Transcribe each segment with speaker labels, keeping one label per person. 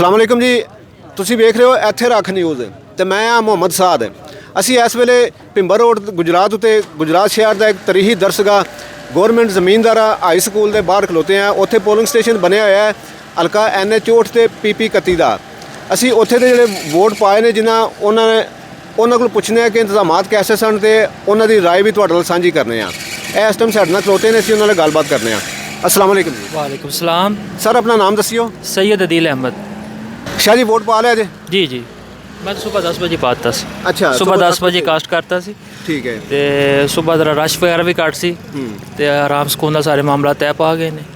Speaker 1: अस्सलाम वालेकुम जी। ਤੁਸੀਂ ਵੇਖ ਰਹੇ ਹੋ ਇੱਥੇ ਰੱਖ ਨਿਊਜ਼ ਤੇ ਮੈਂ ਆ ਮੁਹੰਮਦ ਸਾਦ। ਅਸੀਂ ਇਸ ਵੇਲੇ ਭਿੰਬਰ ਰੋਡ ਗੁਜਰਾਤ ਉਤੇ ਗੁਜਰਾਤ ਸ਼ਹਿਰ ਦਾ ਇੱਕ ਤਰੀਹੀ ਦਰਸਗਾਹ ਗੌਰਮੈਂਟ ਜ਼ਮੀਨਦਾਰਾ ਹਾਈ ਸਕੂਲ ਦੇ ਬਾਹਰ ਖਲੋਤੇ ਆ। ਉੱਥੇ ਪੋਲਿੰਗ ਸਟੇਸ਼ਨ ਬਣਿਆ ਹੋਇਆ ਹੈ ਹਲਕਾ NH 64 ਤੇ PP 31 ਦਾ। ਅਸੀਂ ਉੱਥੇ ਦੇ ਜਿਹੜੇ ਵੋਟ ਪਾਏ ਨੇ ਜਿਨ੍ਹਾਂ ਉਹਨਾਂ ਕੋਲ ਪੁੱਛਣੇ ਆ ਕਿ ਇੰਤਜ਼ਾਮਾਤ ਕੈਸੇ ਸਨ ਤੇ ਉਹਨਾਂ ਦੀ ਰਾਏ ਵੀ ਤੁਹਾਡੇ ਨਾਲ ਸਾਂਝੀ ਕਰਨੇ ਆ। ਇਸ ਟਾਈਮ ਸਾਡੇ ਨਾਲ ਖਲੋਤੇ ਨੇ, ਅਸੀਂ ਉਹਨਾਂ ਨਾਲ ਗੱਲਬਾਤ ਕਰਨੇ ਆ। अस्सलाम वालेकुम जी।
Speaker 2: वालेकुम सलाम।
Speaker 1: सर अपना नाम दसियो।
Speaker 2: सैयद अदील अहमद।
Speaker 1: शाह जी वोट पा लिया जे?
Speaker 2: जी जी मैं तो सुबह 10 बजे पाता सी।
Speaker 1: अच्छा
Speaker 2: सुबह 10 बजे कास्ट करता सी।
Speaker 1: ठीक है।
Speaker 2: ते सुबह जरा रश वगैरह भी घट सी ते आराम सुकून दा सारे मामला तय पा गए ने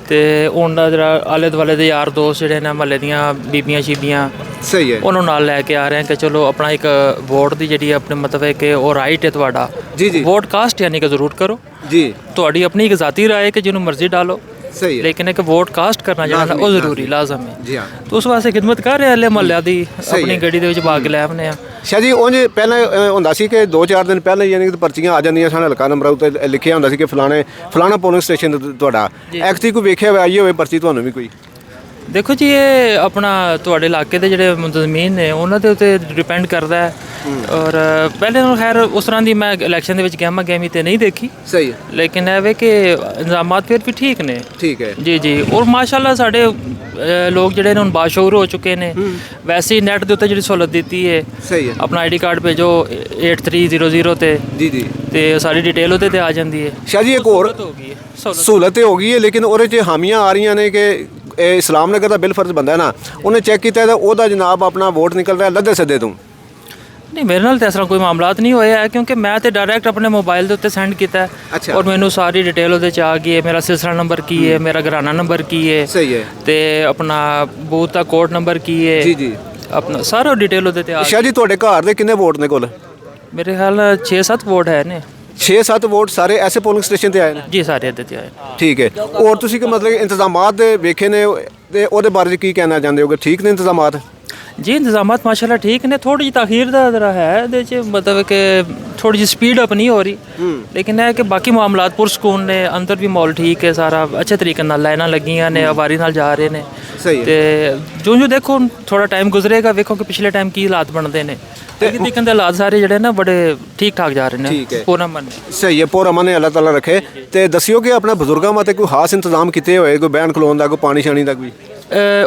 Speaker 2: ते हुण जरा आले दुआले दे यार दोस्त जिहड़े ने महल्ले दियां बीबियां शीबियां
Speaker 1: सही है
Speaker 2: उन्होंने नाल लैके आ रहे हैं कि चलो अपना एक वोट दी जिहड़ी अपने मतलब है कि वो राइट है तुहाडा।
Speaker 1: जी जी
Speaker 2: वोट कास्ट यानी कि जरूर करो
Speaker 1: जी।
Speaker 2: तुहाडी अपनी एक ज़ाती राय है कि जिन्हों मर्जी डालो
Speaker 1: सही है
Speaker 2: लेकिन एक वोट कास्ट करना ਜਿਹੜਾ ਉਹ ਜ਼ਰੂਰੀ ਲਾਜ਼ਮ ਹੈ
Speaker 1: जी हाँ।
Speaker 2: तो उस वास्ते खिदमत कर रहे हले महल्ले ਦੀ ਆਪਣੀ ਗੱਡੀ ਦੇ ਵਿੱਚ ਭਾਗ ਲੈ ਆਉਂਦੇ ਆ।
Speaker 1: शाह जी ਉਂਝ ਪਹਿਲਾਂ ਹੁੰਦਾ ਸੀ ਕਿ 2-4 ਦਿਨ ਪਹਿਲਾਂ ਯਾਨੀ ਕਿ ਪਰਚੀਆਂ ਆ ਜਾਂਦੀਆਂ ਸਨ, ਹਲਕਾ ਨੰਬਰ ਉੱਤੇ ਲਿਖਿਆ ਹੁੰਦਾ ਸੀ ਕਿ ਫਲਾਣਾ ਪੋਲਿੰਗ ਸਟੇਸ਼ਨ ਤੁਹਾਡਾ। ਐਕਚੁਅਲੀ ਕੋਈ ਵੇਖਿਆ ਆਈ ਹੋਵੇ ਪਰਚੀ ਤੁਹਾਨੂੰ ਵੀ ਕੋਈ?
Speaker 2: ਦੇਖੋ ਜੀ ਇਹ ਆਪਣਾ ਤੁਹਾਡੇ ਇਲਾਕੇ ਦੇ ਜਿਹੜੇ ਮੁੰਤਜ਼ਮੀਨ ਨੇ ਉਹਨਾਂ ਦੇ ਉੱਤੇ ਡਿਪੈਂਡ ਕਰਦਾ ਹੈ ਔਰ ਪਹਿਲੇ ਨਾਲ ਖੈਰ ਉਸ ਤਰ੍ਹਾਂ ਦੀ ਮੈਂ ਇਲੈਕਸ਼ਨ ਦੇ ਵਿੱਚ ਗਹਿਮੀ ਤੇ ਨਹੀਂ ਦੇਖੀ।
Speaker 1: ਸਹੀ ਹੈ
Speaker 2: ਲੇਕਿਨ ਇਹ ਵੇ ਕਿ ਇੰਤਜ਼ਾਮਾਤ ਫਿਰ ਵੀ ਠੀਕ ਨੇ।
Speaker 1: ਠੀਕ ਹੈ ਜੀ
Speaker 2: ਜੀ ਔਰ ਮਾਸ਼ਾਅੱਲਾ ਸਾਡੇ ਲੋਕ ਜਿਹੜੇ ਨੇ ਹੁਣ ਬਾਸ਼ਊਰ ਹੋ ਚੁੱਕੇ ਨੇ। ਵੈਸੇ ਹੀ ਨੈਟ ਦੇ ਉੱਤੇ ਜਿਹੜੀ ਸਹੂਲਤ ਦਿੱਤੀ ਹੈ
Speaker 1: ਸਹੀ ਹੈ
Speaker 2: ਆਪਣਾ ID ਕਾਰਡ ਭੇਜੋ 8300 ਤੇ
Speaker 1: ਜੀ ਜੀ
Speaker 2: ਤੇ ਸਾਰੀ ਡਿਟੇਲ ਉਹਦੇ ਤੇ ਆ ਜਾਂਦੀ ਹੈ।
Speaker 1: शाह जी एक और
Speaker 2: ਹੋ ਗਈ ਹੈ
Speaker 1: ਸਹੂਲਤ ਹੋ ਗਈ ਹੈ ਲੇਕਿਨ ਉਹਦੇ 'ਚ ਹਾਮੀਆਂ ਆ ਰਹੀਆਂ ਨੇ ਕਿ ਇਹ ਇਸਲਾਮ ਨਗਰ ਦਾ ਬਿਲ ਫਰਜ਼ ਬੰਦਾ ਹੈ ਨਾ, ਉਹਨੇ ਚੈੱਕ ਕੀਤਾ ਤਾਂ ਉਹਦਾ ਜਨਾਬ ਆਪਣਾ ਵੋਟ ਨਿਕਲ ਰਿਹਾ ਲੱਦੇ ਸੱਦੇ ਤੋਂ।
Speaker 2: ਨਹੀਂ ਮੇਰੇ ਨਾਲ ਤਾਂ ਇਸ ਤਰ੍ਹਾਂ ਕੋਈ ਮਾਮਲਾਤ ਨਹੀਂ ਹੋਇਆ ਹੈ ਕਿਉਂਕਿ ਮੈਂ ਤੇ ਡਾਇਰੈਕਟ ਆਪਣੇ ਮੋਬਾਈਲ ਦੇ ਉੱਤੇ ਸੈਂਡ ਕੀਤਾ
Speaker 1: ਅੱਛਾ।
Speaker 2: ਔਰ ਮੈਨੂੰ ਸਾਰੀ ਡਿਟੇਲ ਉਹਦੇ ਚ ਆ ਗਈ ਹੈ। ਮੇਰਾ ਸਿਲਸਿਲਾ ਨੰਬਰ ਕੀ ਹੈ, ਮੇਰਾ ਘਰਾਨਾ ਨੰਬਰ ਕੀ ਹੈ
Speaker 1: ਸਹੀ ਹੈ
Speaker 2: ਤੇ ਆਪਣਾ ਬੂਥ ਦਾ ਕੋਡ ਨੰਬਰ ਕੀ ਹੈ
Speaker 1: ਜੀ ਜੀ।
Speaker 2: ਆਪਣਾ ਸਾਰਾ ਡਿਟੇਲ ਉਹਦੇ ਤੇ ਆ
Speaker 1: शाह जी ਤੁਹਾਡੇ ਘਰ ਦੇ ਕਿੰਨੇ ਵੋਟ ਨੇ ਕੋਲ?
Speaker 2: ਮੇਰੇ ਖਿਆਲ 6-7 ਵੋਟ ਹੈ ਨੇ।
Speaker 1: 6-7 ਵੋਟ ਸਾਰੇ ਐਸੇ ਪੋਲਿੰਗ ਸਟੇਸ਼ਨ ਤੇ ਆਏ ਨੇ?
Speaker 2: ਜੀ ਸਾਰੇ ਇਹਦੇ ਤੇ ਆਏ।
Speaker 1: ਠੀਕ ਹੈ। ਔਰ ਤੁਸੀਂ ਕਿ ਮਤਲਬ ਇੰਤਜ਼ਾਮਾਤ ਦੇ ਵੇਖੇ ਨੇ ਤੇ ਉਹਦੇ ਬਾਰੇ 'ਚ ਕੀ ਕਹਿਣਾ ਚਾਹੁੰਦੇ ਹੋ ਕਿ ਠੀਕ ਨੇ ਇੰਤਜ਼ਾਮਾਤ?
Speaker 2: ਜੀ ਇੰਤਜ਼ਾਮਾਤ ਮਾਸ਼ਾਅੱਲਾ ਠੀਕ ਨੇ। ਥੋੜੀ ਜਿਹੀ ਤਾਖੀਰ ਦਾ ਜ਼ਰਾ ਹੈ ਇਹਦੇ 'ਚ ਮਤਲਬ ਕਿ ਥੋੜੀ ਜਿਹੀ ਸਪੀਡ ਅਪ ਨਹੀਂ ਹੋ ਰਹੀ ਲੇਕਿਨ ਇਹ ਕਿ ਬਾਕੀ ਮਾਮਲਾਤ ਪੁਰਸਕੂਨ ਨੇ। ਅੰਦਰ ਵੀ ਮਾਹੌਲ ਠੀਕ ਹੈ ਸਾਰਾ ਅੱਛੇ ਤਰੀਕੇ ਨਾਲ ਲਾਈਨਾਂ ਲੱਗੀਆਂ ਨੇ ਵਾਰੀ ਨਾਲ ਜਾ ਰਹੇ ਨੇ।
Speaker 1: ਸਹੀ ਹੈ।
Speaker 2: ਤੇ ਜੋ ਦੇਖੋ ਥੋੜਾ ਟਾਈਮ ਗੁਜ਼ਰੇਗਾ ਵੇਖੋ ਕਿ ਪਿਛਲੇ ਟਾਈਮ ਕੀ ਹਾਲਾਤ ਬਣਦੇ ਨੇ ਤੇ ਦੇਖਣ ਦੇ ਹਾਲਾਤ ਸਾਰੇ ਜਿਹੜੇ ਨਾ ਬੜੇ ਠੀਕ ਠਾਕ ਜਾ ਰਹੇ ਨੇ ਪੂਰਾ ਮਨ।
Speaker 1: ਸਹੀ ਹੈ ਪੂਰਾ ਮਨ ਅੱਲਾਹ ਤਾਲਾ ਰੱਖੇ। ਤੇ ਦੱਸਿਓ ਕਿ ਆਪਣਾ ਬਜ਼ੁਰਗਾਂ ਵਾਸਤੇ ਕੋਈ ਖਾਸ ਇੰਤਜ਼ਾਮ ਕੀਤੇ ਹੋਏ, ਕੋਈ ਬਹਿਣ ਖਲੋਣ ਦਾ, ਕੋਈ ਪਾਣੀ ਛਾਣੀ ਦਾ ਕੋਈ?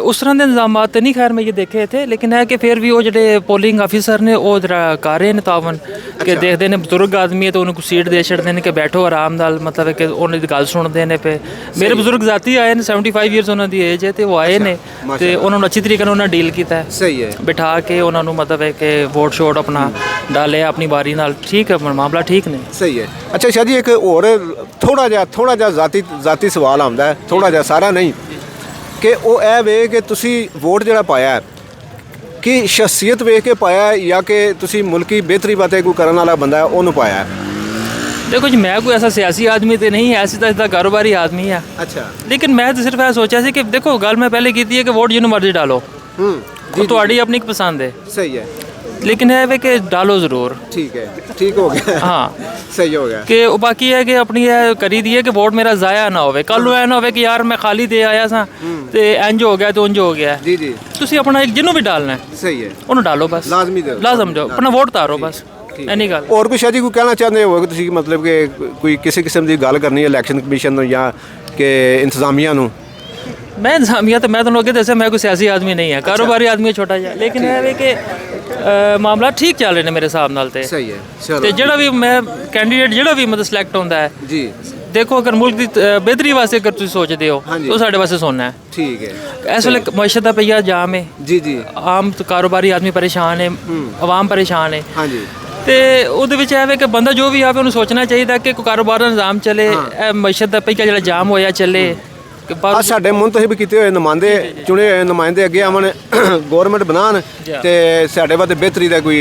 Speaker 2: ਉਸ ਤਰ੍ਹਾਂ ਦੇ ਇੰਤਜ਼ਾਮਾਤ ਤੇ ਨਹੀਂ ਖੈਰ ਮੈਂ ਇਹ ਦੇਖੇ ਇੱਥੇ ਲੇਕਿਨ ਹੈ ਕਿ ਫਿਰ ਵੀ ਉਹ ਜਿਹੜੇ ਪੋਲਿੰਗ ਆਫੀਸਰ ਨੇ ਉਹ ਜਰਾ ਕਰ ਰਹੇ ਨੇ ਤਾਵਨ ਕਿ ਦੇਖਦੇ ਨੇ ਬਜ਼ੁਰਗ ਆਦਮੀ ਹੈ ਤਾਂ ਉਹਨੂੰ ਕੋਈ ਸੀਟ ਦੇ ਛੱਡਦੇ ਨੇ ਕਿ ਬੈਠੋ ਆਰਾਮ ਨਾਲ ਮਤਲਬ ਕਿ ਉਹਨਾਂ ਦੀ ਗੱਲ ਸੁਣਦੇ ਨੇ। ਪਏ ਮੇਰੇ ਬਜ਼ੁਰਗ ਜ਼ਾਤੀ ਆਏ ਨੇ 75 ਇਅਰਸ ਉਹਨਾਂ ਦੀ ਏਜ ਹੈ ਤੇ ਉਹ ਆਏ ਨੇ ਤੇ ਉਹਨਾਂ ਨੂੰ ਅੱਛੀ ਤਰੀਕੇ ਨਾਲ ਉਹਨਾਂ ਡੀਲ ਕੀਤਾ।
Speaker 1: ਸਹੀ ਹੈ।
Speaker 2: ਬਿਠਾ ਕੇ ਉਹਨਾਂ ਨੂੰ ਮਤਲਬ ਹੈ ਕਿ ਵੋਟ ਸ਼ੋਟ ਆਪਣਾ ਡਾਲੇ ਆਪਣੀ ਵਾਰੀ ਨਾਲ। ਠੀਕ ਹੈ ਮਾਮਲਾ ਠੀਕ ਨੇ।
Speaker 1: ਸਹੀ ਹੈ। ਅੱਛਾ ਸ਼ਾਹ ਜੀ ਇੱਕ ਹੋਰ ਥੋੜਾ ਜਿਹਾ ਜ਼ਾਤੀ ਸਵਾਲ ਆਉਂਦਾ ਹੈ, ਥੋੜਾ ਜਿਹਾ ਸਾਰਾ ਨਹੀਂ, ਕਿ ਉਹ ਇਹ ਵੇ ਕਿ ਤੁਸੀਂ ਵੋਟ ਜਿਹੜਾ ਪਾਇਆ ਕਿ ਸ਼ਖਸੀਅਤ ਵੇਖ ਕੇ ਪਾਇਆ ਜਾਂ ਕਿ ਤੁਸੀਂ ਮੁਲਕੀ ਬਿਹਤਰੀ ਵਾਸਤੇ ਕੋਈ ਕਰਨ ਵਾਲਾ ਬੰਦਾ ਉਹਨੂੰ ਪਾਇਆ?
Speaker 2: देखो जी मैं कोई ऐसा सियासी आदमी तो नहीं है, ऐसे तो कारोबारी आदमी है।
Speaker 1: अच्छा।
Speaker 2: लेकिन मैं तो सिर्फ ऐसा सोचा सी कि देखो गल मैं पहले की थी कि वोट जिन्होंने मर्जी डालो तो अपनी पसंद है।
Speaker 1: सही है।
Speaker 2: लेकिन है वे कि डालो ज़रूर।
Speaker 1: ठीक है ठीक हो गया।
Speaker 2: हाँ
Speaker 1: सही हो गया
Speaker 2: कि बाकी है कि अपनी करी दी है कि वोट मेरा ज़ाया ना हो। कल ऐ ना हो कि यार मैं खाली दे आया सा तो इंज हो गया तो उंज हो गया।
Speaker 1: जी जी।
Speaker 2: तुसी अपना जिन्हों भी डालना है
Speaker 1: सही है
Speaker 2: उन्होंने डालो बस
Speaker 1: लाजमी
Speaker 2: लाजम जाओ अपना वोट तारो बस ਐਨੀ ਗੱਲ।
Speaker 1: ਹੋਰ ਕੋਈ ਸ਼ਾਹ ਜੀ ਕੋਈ ਕਹਿਣਾ ਚਾਹੁੰਦੇ ਹੋ ਕਿ ਤੁਸੀਂ ਮਤਲਬ ਕਿ ਕੋਈ ਕਿਸੇ ਕਿਸਮ ਦੀ ਗੱਲ ਕਰਨੀ ਹੈ ਇਲੈਕਸ਼ਨ ਕਮਿਸ਼ਨ ਨੂੰ ਜਾਂ ਕਿ ਇੰਤਜ਼ਾਮੀਆ ਨੂੰ?
Speaker 2: मैं इंतजामिया तो मैं तो लोग दसा मैं कोई सियासी आदमी नहीं है, कारोबारी आदमी छोटा जिहा। लेकिन है वे कि मामला ठीक चल रहे हैं मेरे हिसाब नाल ते।
Speaker 1: सही है। चलो
Speaker 2: ते जेड़ा भी मैं कैंਡੀਡੇਟ ਜਿਹੜਾ ਵੀ ਮਤਲਬ ਸਿਲੈਕਟ ਹੁੰਦਾ ਹੈ
Speaker 1: जी
Speaker 2: ਦੇਖੋ ਅਗਰ ਮੁਲਕ ਦੀ ਬਿਹਤਰੀ ਵਾਸਤੇ ਅਗਰ ਤੁਸੀਂ ਸੋਚਦੇ ਹੋ ਤਾਂ ਸਾਡੇ ਵਾਸਤੇ ਸੋਨਾ ਹੈ।
Speaker 1: ठीक है।
Speaker 2: ਇਸ ਵੇਲੇ ਮਈਸ਼ਤ ਦਾ ਪਈਆ ਜਾਮ ਹੈ।
Speaker 1: जी जी।
Speaker 2: ਆਮ ਕਾਰੋਬਾਰੀ ਆਦਮੀ ਪਰੇਸ਼ਾਨ ਹੈ, ਆਵਾਮ ਪਰੇਸ਼ਾਨ ਹੈ।
Speaker 1: हाँ जी।
Speaker 2: ਤੇ ਉਹਦੇ ਵਿੱਚ ਇਹ ਵੇ ਕਿ ਬੰਦਾ ਜੋ ਵੀ ਆਵੇ ਉਹਨੂੰ ਸੋਚਣਾ ਚਾਹੀਦਾ ਕਿ ਕੋਈ ਕਾਰੋਬਾਰ ਦਾ ਨਿਜ਼ਾਮ ਚੱਲੇ, ਇਹ ਮਈਸ਼ਤ ਦਾ ਪਈਆ ਜਿਹੜਾ ਜਾਮ ਹੋਇਆ ਚੱਲੇ।
Speaker 1: ਆ ਸਾਡੇ ਮੁੰਤਖਬ ਕੀਤੇ ਹੋਏ ਨੁਮਾਇੰਦੇ ਚੁਣੇ ਹੋਏ ਨੁਮਾਇੰਦੇ ਅੱਗੇ ਆਵਣ ਗਵਰਨਮੈਂਟ ਬਣਾਉਣ ਤੇ ਸਾਡੇ ਵਾਸਤੇ ਬਿਹਤਰੀ ਦਾ ਕੋਈ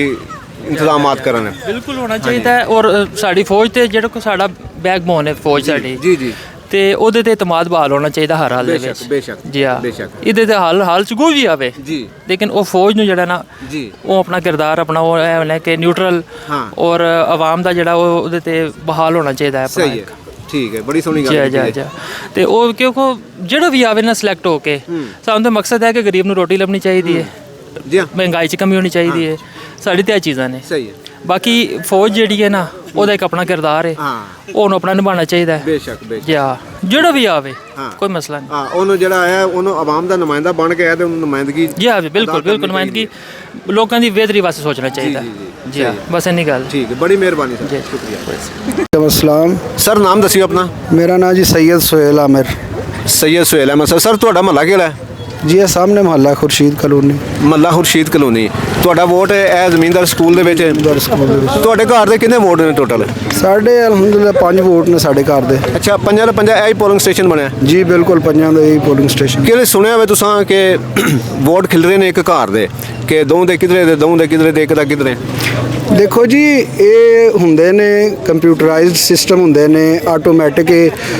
Speaker 1: ਇੰਤਜ਼ਾਮਾਤ ਕਰਨ।
Speaker 2: ਬਿਲਕੁਲ ਹੋਣਾ ਚਾਹੀਦਾ ਹੈ। ਔਰ ਸਾਡੀ ਫੌਜ ਤੇ ਜਿਹੜਾ ਕੋ ਸਾਡਾ ਬੈਕਬੋਨ ਹੈ ਫੌਜ ਸਾਡੀ
Speaker 1: ਜੀ ਜੀ
Speaker 2: ਤੇ ਉਹਦੇ ਤੇ ਇਤਮਾਦ ਬਹਾਲ ਹੋਣਾ ਚਾਹੀਦਾ ਹਰ ਹਾਲ ਦੇ ਵਿੱਚ।
Speaker 1: ਬੇਸ਼ੱਕ
Speaker 2: ਜੀ ਹਾਂ
Speaker 1: ਬੇਸ਼ੱਕ।
Speaker 2: ਇਹਦੇ ਤੇ ਹਾਲ ਚ ਕੋਈ ਵੀ ਆਵੇ
Speaker 1: ਜੀ
Speaker 2: ਲੇਕਿਨ ਉਹ ਫੌਜ ਨੂੰ ਜਿਹੜਾ ਨਾ
Speaker 1: ਜੀ
Speaker 2: ਉਹ ਆਪਣਾ ਕਿਰਦਾਰ ਆਪਣਾ ਉਹ ਹੈ ਕਿ ਨਿਊਟਰਲ ਔਰ ਆਵਾਮ ਦਾ ਜਿਹੜਾ ਉਹਦੇ ਤੇ ਬਹਾਲ ਹੋਣਾ ਚਾਹੀਦਾ ਹੈ।
Speaker 1: ਸਹੀ ਹੈ ਠੀਕ ਹੈ, ਬੜੀ ਸੋਹਣੀ ਗੱਲ
Speaker 2: ਜਾ
Speaker 1: ਕੀਤੀ
Speaker 2: ਜਾ
Speaker 1: ਹੈ।
Speaker 2: ਜਾ ਤੇ ਉਹ ਕਿਉਂਕਿ ਜਿਹੜਾ ਵੀ ਆਵੇ ਨਾ ਸਿਲੈਕਟ ਹੋ ਕੇ ਸਾਨੂੰ ਤਾਂ ਮਕਸਦ ਹੈ ਕਿ ਗਰੀਬ ਨੂੰ ਰੋਟੀ ਲੱਭਣੀ ਚਾਹੀਦੀ ਹੈ,
Speaker 1: ਜੀ ਹਾਂ,
Speaker 2: ਮਹਿੰਗਾਈ 'ਚ ਕਮੀ ਹੋਣੀ ਚਾਹੀਦੀ ਹੈ, ਸਾਡੀ ਤਾਂ ਇਹ ਚੀਜ਼ਾਂ ਨੇ।
Speaker 1: ਸਹੀ ਹੈ।
Speaker 2: ਬਾਕੀ ਫੌਜ ਜਿਹੜੀ ਹੈ ਨਾ ਉਹਦਾ ਇੱਕ ਆਪਣਾ ਕਿਰਦਾਰ ਹੈ,
Speaker 1: ਹਾਂ,
Speaker 2: ਉਹਨੂੰ ਆਪਣਾ ਨਿਭਾਉਣਾ ਚਾਹੀਦਾ ਹੈ।
Speaker 1: ਬੇਸ਼ੱਕ ਬੇਸ਼ੱਕ।
Speaker 2: ਜਿਹੜਾ ਵੀ ਆਵੇ
Speaker 1: ਹਾਂ।
Speaker 2: ਕੋਈ ਮਸਲਾ ਨਹੀਂ।
Speaker 1: ਹਾਂ, ਉਹਨੂੰ ਜਿਹੜਾ ਆਇਆ ਉਹਨੂੰ ਆਵਾਮ ਦਾ ਨੁਮਾਇੰਦਾ ਬਣ ਕੇ ਆਇਆ ਤੇ ਉਹਨੂੰ ਨੁਮਾਇੰਦਗੀ
Speaker 2: ਜੀ ਹਾਂ ਬਿਲਕੁਲ ਬਿਲਕੁਲ ਨੁਮਾਇੰਦਗੀ ਲੋਕਾਂ ਦੀ ਬਿਹਤਰੀ ਵਾਸਤੇ ਸੋਚਣਾ ਚਾਹੀਦਾ। ਜੀ ਹਾਂ, ਬਸ ਇੰਨੀ ਗੱਲ।
Speaker 1: ਠੀਕ ਹੈ, ਬੜੀ ਮਿਹਰਬਾਨੀ ਸਰ,
Speaker 2: ਜੀ
Speaker 1: ਸ਼ੁਕਰੀਆ।
Speaker 3: अस्सलाम।
Speaker 1: ਸਰ ਨਾਮ ਦੱਸਿਓ ਆਪਣਾ।
Speaker 3: मेरा नाम जी सैयद सोहेल आमिर
Speaker 1: ਸੈयद ਸੁਹੇਲ ਅਹਿਮਦ ਸਰ। ਸਰ ਤੁਹਾਡਾ ਮਹੱਲਾ ਕਿਹੜਾ ਹੈ?
Speaker 3: जी, ये सामने मोहल्ला खुर्शीद कॉलोनी
Speaker 1: ਮਹੱਲਾ ਖੁਰਸ਼ੀਦ ਕਲੋਨੀ। ਤੁਹਾਡਾ ਵੋਟ ਇਹ ਜ਼ਮੀਨਦਾਰ ਸਕੂਲ ਦੇ ਵਿੱਚ।
Speaker 3: स्कूल दे विच।
Speaker 1: ਤੁਹਾਡੇ ਘਰ ਦੇ ਕਿੰਨੇ ਵੋਟ ਨੇ ਟੋਟਲ?
Speaker 3: साढ़े अलहमदुलिल्लाह 5 वोट ने साढ़े घर दे।
Speaker 1: ਅੱਛਾ, ਪੰਜਾਂ ਦਾ ਪੰਜਾਂ ਇਹ ਹੀ ਪੋਲਿੰਗ ਸਟੇਸ਼ਨ ਬਣਿਆ।
Speaker 3: जी बिल्कुल, पंजां दा यही पोलिंग स्टेशन।
Speaker 1: ਕਿਹੜੇ ਸੁਣਿਆ ਹੋਵੇ ਤੁਸੀਂ ਕਿ ਵੋਟ ਖਿਲ ਰਹੇ ਨੇ ਇੱਕ ਘਰ ਦੇ ਕਿ ਦੋ ਦੇ ਕਿਧਰੇ ਦੇ, ਦੋ ਦੇ ਕਿਧਰੇ ਦੇ, ਇੱਕ ਦਾ ਕਿਧਰੇ?
Speaker 3: देखो जी, ये ਹੁੰਦੇ ਨੇ ਕੰਪਿਊਟਰਾਈਜ਼ਡ ਸਿਸਟਮ ਹੁੰਦੇ ਨੇ ਆਟੋਮੈਟਿਕ।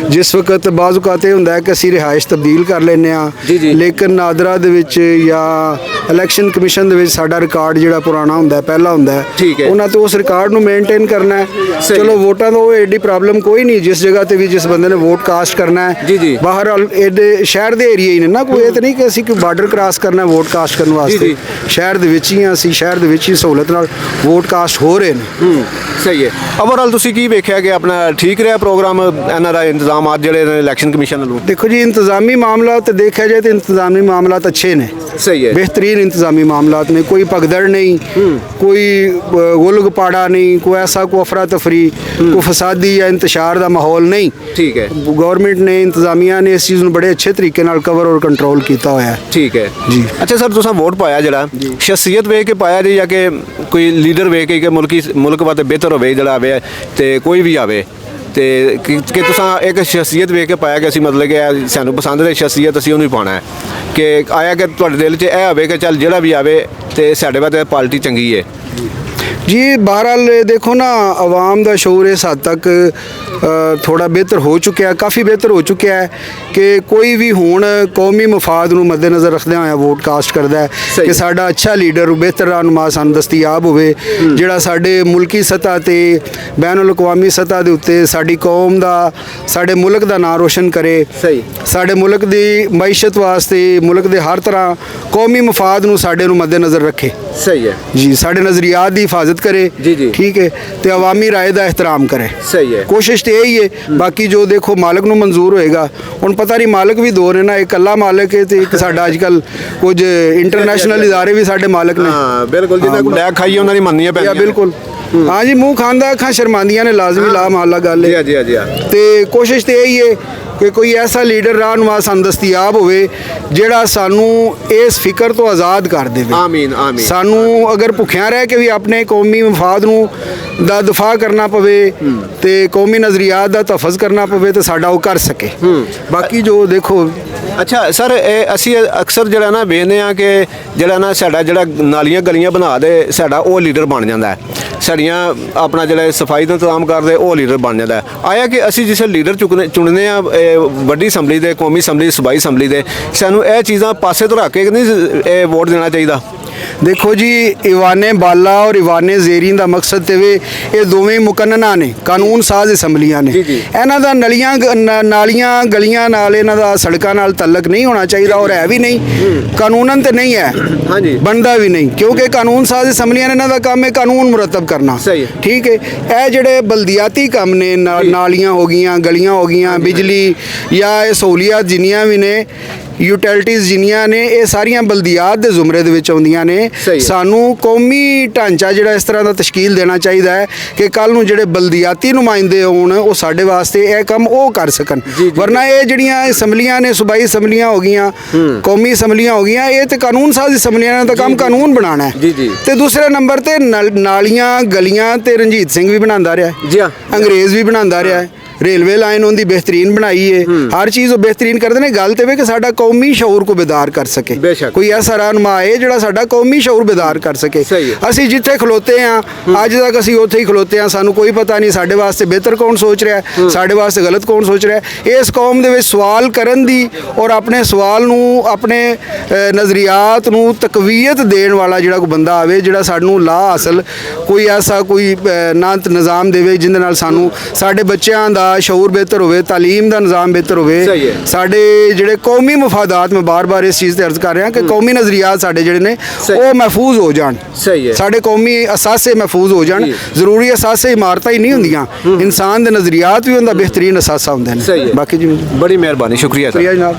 Speaker 3: ਜਿਸ ਵਕਤ ਬਾਜ਼ੂ ਕਾਤੇ ਹੁੰਦਾ ਹੈ ਕਿ ਅਸੀਂ ਰਿਹਾਇਸ਼ ਤਬਦੀਲ ਕਰ ਲੈਂਦੇ ਆ,
Speaker 1: ਜੀ, ਜੀ।
Speaker 3: ਲੇਕਿਨ ਨਾਦਰਾ ਦੇ ਵਿੱਚ ਜਾਂ ਇਲੈਕਸ਼ਨ ਕਮਿਸ਼ਨ ਦੇ ਵਿੱਚ ਸਾਡਾ ਰਿਕਾਰਡ ਜਿਹੜਾ ਪੁਰਾਣਾ ਹੁੰਦਾ ਹੈ, ਪਹਿਲਾ ਹੁੰਦਾ ਹੈ,
Speaker 1: ਠੀਕ ਹੈ।
Speaker 3: ਉਹਨਾਂ ਤੋਂ ਉਸ ਰਿਕਾਰਡ ਨੂੰ ਮੇਨਟੇਨ ਕਰਨਾ ਹੈ। ਚਲੋ ਵੋਟਾਂ ਦਾ ਉਹ ਐਡੀ ਪ੍ਰੋਬਲਮ ਕੋਈ ਨਹੀਂ, ਜਿਸ ਜਗ੍ਹਾ ਤੇ ਵੀ ਜਿਸ ਬੰਦੇ ਨੇ ਵੋਟ ਕਾਸਟ ਕਰਨਾ ਹੈ।
Speaker 1: ਜੀ, ਜੀ।
Speaker 3: ਬਾਹਰ ਇਹਦੇ ਸ਼ਹਿਰ ਦੇ ਏਰੀਆ ਹੀ ਨੇ ਨਾ, ਕੋਈ ਇਹ ਤਾਂ ਨਹੀਂ ਕਿ ਅਸੀਂ ਕੋਈ ਬਾਰਡਰ ਕ੍ਰਾਸ ਕਰਨਾ ਵੋਟ ਕਾਸਟ ਕਰਨ ਵਾਸਤੇ।
Speaker 1: ਜੀ।
Speaker 3: ਸ਼ਹਿਰ ਦੇ ਵਿੱਚ ਹੀ ਹਾਂ ਅਸੀਂ, ਸ਼ਹਿਰ ਦੇ ਵਿੱਚ ਹੀ ਸਹੂਲਤ ਨਾਲ ਵੋਟ ਕਾਸਟ ਹੋ ਰਹੇ ਨੇ।
Speaker 1: ਸਹੀ ਹੈ। ਓਵਰਆਲ ਤੁਸੀਂ ਕੀ ਵੇਖਿਆ ਕਿ ਆਪਣਾ ਠੀਕ ਰਿਹਾ ਪ੍ਰੋਗਰਾਮ, ਇਹਨਾਂ ਦਾ ਇੰਤਜ਼ਾਮਾਤ ਜਿਹੜੇ ਨੇ ਇਲੈਕਸ਼ਨ ਕਮਿਸ਼ਨ ਵੱਲੋਂ?
Speaker 3: देखो जी, इंतज़ामी मामला तो देखा जाए तो इंतज़ामी मामला अच्छे ने,
Speaker 1: सही है।
Speaker 3: बेहतरीन इंतज़ामी मामला में कोई भगदड़ नहीं, कोई गुल गपाड़ा नहीं, कोई ऐसा कोई अफरा तफरी, कोई फसादी या इंतशार का माहौल नहीं।
Speaker 1: ठीक है।
Speaker 3: गवर्नमेंट ने इंतज़ामिया ने इस चीज़ ਨੂੰ बड़े अच्छे तरीके ਨਾਲ कवर और कंट्रोल किया होया है।
Speaker 1: ਠੀਕ ਹੈ
Speaker 3: ਜੀ।
Speaker 1: ਅੱਛਾ ਸਰ, ਤੁਸੀਂ ਵੋਟ ਪਾਇਆ ਜਿਹੜਾ ਸ਼ਖਸੀਅਤ ਵੇਖ ਕੇ ਪਾਇਆ ਜੀ ਜਾਂ ਕਿ ਕੋਈ ਲੀਡਰ ਵੇਖ ਕੇ ਕਿ ਮੁਲਕ ਵਾਸਤੇ ਬਿਹਤਰ ਹੋਵੇ ਜਿਹੜਾ ਆਵੇ ਤੇ ਕੋਈ ਵੀ ਆਵੇ ਤੇ ਕਿ ਤੁਸੀਂ ਇੱਕ ਸ਼ਖਸੀਅਤ ਵੇਖ ਕੇ ਪਾਇਆ ਕਿ ਅਸੀਂ ਮਤਲਬ ਕਿ ਇਹ ਸਾਨੂੰ ਪਸੰਦ ਹੈ ਸ਼ਖਸੀਅਤ, ਅਸੀਂ ਉਹਨੂੰ ਹੀ ਪਾਉਣਾ ਹੈ ਕਿ ਆਇਆ ਕਿ ਤੁਹਾਡੇ ਦਿਲ 'ਚ ਇਹ ਹੋਵੇ ਕਿ ਚੱਲ ਜਿਹੜਾ ਵੀ ਆਵੇ ਤੇ ਸਾਡੇ ਵਾਸਤੇ ਪਾਰਟੀ ਚੰਗੀ ਹੈ?
Speaker 3: जी बहरहाल देखो ना, आवाम का शऊर इस हद तक थोड़ा बेहतर हो चुका है, काफ़ी बेहतर हो चुका है कि कोई भी हुण कौमी मफाद ਨੂੰ मद्देनज़र रखदे होया वोट कास्ट करता है कि साडा अच्छा लीडर बेहतर रहनुमा सानूं दस्तयाब होवे, जिहड़ा साडे मुल्की सतह ते बैनुल अकवामी सतह दे उत्ते साडी कौम दा, साडे मुल्क दा नां रोशन करे।
Speaker 1: सही।
Speaker 3: साडे मुल्क दी मईशत वास्ते, मुल्क दे हर तरह कौमी मफाद ਨੂੰ ਸਾਡੇ ਨੂੰ मद्देनज़र रखे।
Speaker 1: सही है
Speaker 3: जी, साडे नज़रियात दी हिफाजत करे।
Speaker 1: जी, जी।
Speaker 3: ठीक है, तो अवामी राय का एहतराम करे।
Speaker 1: सही है।
Speaker 3: कोशिश तो यही है। बाकी जो देखो मालिक नूं मंजूर होएगा, हुण पता नहीं मालिक भी दो ने ना, एक कल्ला मालिक है तो एक साडा अजकल कुछ इंटरनेशनल इदारे भी साडे मालिक ने।
Speaker 1: हाँ बिल्कुल, जिन्हें कोई लैग खाई उन्होंने मननी
Speaker 3: या बिल्कुल। हाँ जी, मुँह खांदा अखां शर्मांदियां ने, लाजमी ला माला गल
Speaker 1: जी
Speaker 3: है।
Speaker 1: हाँ, जी हाँ, जी हाँ।
Speaker 3: ਤੇ ਕੋਸ਼ਿਸ਼ ਤੇ ਇਹੀ ਹੈ ਕਿ ਕੋਈ ਐਸਾ ਲੀਡਰ ਰਹਿਨੁਮਾ ਸਾਨੂੰ ਦਸਤਿਆਬ ਹੋਵੇ ਜਿਹੜਾ ਸਾਨੂੰ ਇਸ ਫਿਕਰ ਤੋਂ ਆਜ਼ਾਦ ਕਰ ਦੇਵੇ।
Speaker 1: ਆਮੀਨ ਆਮੀਨ।
Speaker 3: ਸਾਨੂੰ ਅਗਰ ਭੁੱਖਿਆਂ ਰਹਿ ਕੇ ਵੀ ਆਪਣੇ ਕੌਮੀ ਮਫਾਦ ਨੂੰ ਦਾ ਦਫਾ ਕਰਨਾ ਪਵੇ ਤੇ ਕੌਮੀ ਨਜ਼ਰੀਆਤ ਦਾ ਤਹਫਜ਼ ਕਰਨਾ ਪਵੇ ਤੇ ਸਾਡਾ ਉਹ ਕਰ ਸਕੇ। ਬਾਕੀ ਜੋ ਦੇਖੋ
Speaker 1: ਅੱਛਾ ਸਰ, ਇਹ ਅਸੀਂ ਅਕਸਰ ਜਿਹੜਾ ਨਾ ਵੇਖਦੇ ਆ ਕਿ ਜਿਹੜਾ ਨਾ ਸਾਡਾ ਜਿਹੜਾ ਨਾਲੀਆਂ ਗਲੀਆਂ ਬਣਾ ਦੇ ਸਾਡਾ ਉਹ ਲੀਡਰ ਬਣ ਜਾਂਦਾ ਹੈ, ਸਾਡੀਆਂ ਆਪਣਾ ਜਿਹੜਾ ਸਫਾਈ ਦਾ ਇੰਤਜ਼ਾਮ ਕਰਦੇ ਉਹ ਲੀਡਰ ਬਣ ਜਾਂਦਾ ਹੈ। ਆਇਆ ਕਿ ਅਸੀਂ ਜਿਸ ਲੀਡਰ ਚੁਣਨੇ ਆ ਵੱਡੀ ਅਸੈਂਬਲੀ ਦੇ, ਕੌਮੀ ਅਸੈਂਬਲੀ, ਸੂਬਾਈ ਅਸੈਂਬਲੀ ਦੇ, ਸਾਨੂੰ ਇਹ ਚੀਜ਼ਾਂ ਪਾਸੇ ਤੋਂ ਰੱਖ ਕੇ ਨਹੀਂ ਇਹ ਵੋਟ ਦੇਣਾ ਚਾਹੀਦਾ?
Speaker 3: देखो जी, ईवाने बाला और ईवाने जेरीन का मकसद ते वे ये दोवें मुकन्ना ने, कानून साज असैंबलियां ने। इन्हां दा नलियां नालियां गलियां नाल इन्हां दा सड़कां नाल तल्लक नहीं होना चाहिए और है भी नहीं, कानूनन ते नहीं है।
Speaker 1: हाँ जी।
Speaker 3: बनता भी नहीं, क्योंकि कानून साज असैंबलियां ने इन्हां दा काम है कानून मुरतब करना।
Speaker 1: सही है।
Speaker 3: ठीक है। ਇਹ ਜਿਹੜੇ ਬਲਦੀਆਤੀ ਕੰਮ ਨੇ, ਨਾਲੀਆਂ ਹੋ ਗਈਆਂ, ਗਲੀਆਂ ਹੋ ਗਈਆਂ, ਬਿਜਲੀ ਜਾਂ ਇਹ ਸਹੂਲੀਅਤ ਜਿੰਨੀਆਂ ਵੀ ਨੇ, ਯੂਟਿਲਿਟੀਜ਼ ਜਿੰਨੀਆਂ ਨੇ, ਇਹ ਸਾਰੀਆਂ ਬਲਦੀਆਤ ਦੇ ਜ਼ੁਮਰੇ ਦੇ ਵਿੱਚ ਆਉਂਦੀਆਂ ਨੇ। ਸਾਨੂੰ ਕੌਮੀ ਢਾਂਚਾ ਜਿਹੜਾ ਇਸ ਤਰ੍ਹਾਂ ਦਾ ਤਸ਼ਕੀਲ ਦੇਣਾ ਚਾਹੀਦਾ ਹੈ ਕਿ ਕੱਲ ਨੂੰ ਜਿਹੜੇ ਬਲਦੀਆਤੀ ਨੁਮਾਇੰਦੇ ਹੋਣ ਉਹ ਸਾਡੇ ਵਾਸਤੇ ਇਹ ਕੰਮ ਉਹ ਕਰ ਸਕਣ। ਵਰਨਾ ਇਹ ਜਿਹੜੀਆਂ ਅਸੈਂਬਲੀਆਂ ਨੇ, ਸੂਬਾਈ ਅਸੈਂਬਲੀਆਂ ਹੋ ਗਈਆਂ, ਕੌਮੀ ਅਸੈਂਬਲੀਆਂ ਹੋ ਗਈਆਂ, ਇਹ ਤੇ ਕਾਨੂੰਨ ਸਾਜ਼ ਅਸੈਂਬਲੀਆਂ ਦਾ ਕੰਮ ਕਾਨੂੰਨ ਬਣਾਉਣਾ ਹੈ। ਤੇ ਦੂਸਰੇ ਨੰਬਰ ਤੇ ਨਾਲੀਆਂ ਗਲੀਆਂ ਤੇ ਰਣਜੀਤ ਸਿੰਘ ਵੀ ਬਣਾਉਂਦਾ ਰਿਹਾ,
Speaker 1: ਜੀ ਹਾਂ,
Speaker 3: ਅੰਗਰੇਜ਼ ਵੀ ਬਣਾਉਂਦਾ ਰਿਹਾ ਹੈ। रेलवे लाइन उनकी बेहतरीन बनाई है, हर चीज़ वो बेहतरीन करते हैं। गल तो वे कि साडा कौमी शऊर को बेदार कर सके, कोई ऐसा रहनुमा है जिहड़ा साडा कौमी शऊर बेदार कर सके। असी जिथे खलोते हैं अज तक असी उत्थे ही खलोते हैं, सानू कोई पता नहीं साडे वास्ते बेहतर कौन सोच रहा है, साडे वास्ते गलत कौन सोच रहा है। इस कौम दे विच सवाल करन दी और अपने सवाल नू, अपने नज़रियात नू तकवीयत देण वाला जिहड़ा कोई बंदा आवे, जिहड़ा सानू ला हासिल कोई ऐसा कोई ना निज़ाम देवे जिहदे नाल सानू साडे बच्चों दा ਸ਼ਊਰ ਬਿਹਤਰ ਹੋਵੇ, ਤਾਲੀਮ ਦਾ ਨਿਜ਼ਾਮ ਬਿਹਤਰ ਹੋਵੇ,
Speaker 1: ਸਹੀ ਹੈ।
Speaker 3: ਸਾਡੇ ਜਿਹੜੇ ਕੌਮੀ ਮਫਾਦਾਤ, ਮੈਂ ਬਾਰ-ਬਾਰ ਇਸ ਚੀਜ਼ ਤੇ ਅਰਜ਼ ਕਰ ਰਿਹਾ ਕਿ ਕੌਮੀ ਨਜ਼ਰੀਆਤ ਸਾਡੇ ਜਿਹੜੇ ਨੇ
Speaker 1: ਸਹੀ।
Speaker 3: ਉਹ ਮਹਿਫੂਜ਼ ਹੋ ਜਾਣ,
Speaker 1: ਸਹੀ ਹੈ।
Speaker 3: ਸਾਡੇ ਕੌਮੀ ਅਸਾਸੇ ਮਹਿਫੂਜ਼ ਹੋ ਜਾਣ।
Speaker 1: ਜੀ।
Speaker 3: ਜ਼ਰੂਰੀ ਅਸਾਸੇ ਇਮਾਰਤਾਂ ਹੀ ਨਹੀਂ ਹੁੰਦੀਆਂ, ਇਨਸਾਨ ਦੇ ਨਜ਼ਰੀਆਤ ਵੀ ਉਹਦਾ ਬਿਹਤਰੀਨ ਅਸਾਸਾ ਹੁੰਦੇ
Speaker 1: ਸਹੀ
Speaker 3: ਨੇ।
Speaker 1: ਹੈ।
Speaker 3: ਬਾਕੀ ਜੀ
Speaker 1: ਬੜੀ ਮਿਹਰਬਾਨੀ, ਸ਼ੁਕਰੀਆ ਸਰ।
Speaker 3: ਸ਼ੁਕਰੀਆ ਜਨਾਬ।